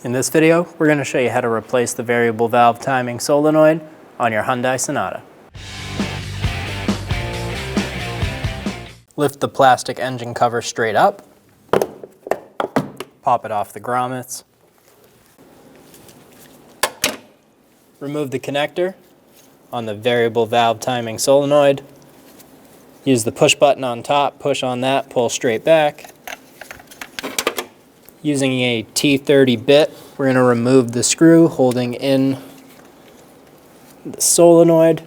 In this video, we're going to show you how to replace the variable valve timing solenoid on your Hyundai Sonata. Lift the plastic engine cover straight up, pop it off the grommets, remove the connector on the variable valve timing solenoid, use the push button on top, push on that, pull straight back. Using a T30 bit, we're going to remove the screw holding in the solenoid.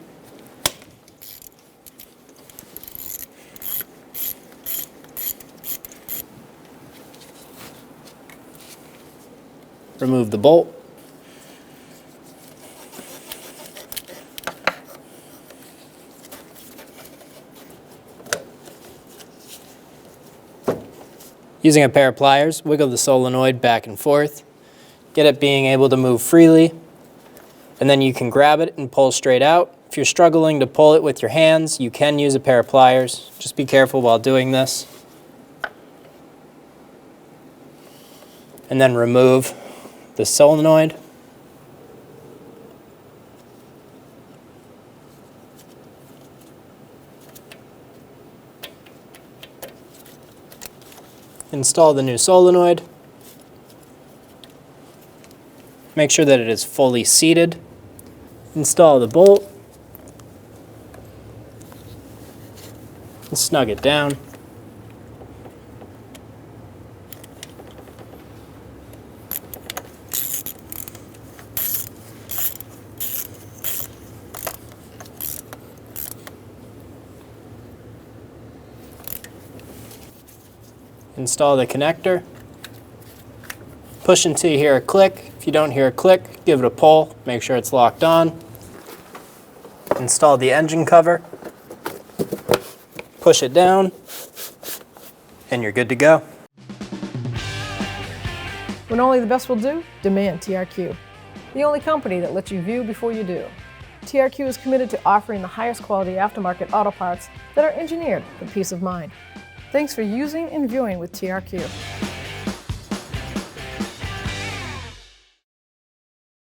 Remove the bolt. Using a pair of pliers, wiggle the solenoid back and forth, get it being able to move freely, and then you can grab it and pull straight out. If you're struggling to pull it with your hands, you can use a pair of pliers. Just be careful while doing this. And then remove the solenoid. Install the new solenoid. Make sure that it is fully seated. Install the bolt. And snug it down. Install the connector. Push until you hear a click. If you don't hear a click, give it a pull. Make sure it's locked on. Install the engine cover. Push it down, and you're good to go. When only the best will do, demand TRQ. The only company that lets you view before you do. TRQ is committed to offering the highest quality aftermarket auto parts that are engineered for peace of mind. Thanks for using and viewing with TRQ.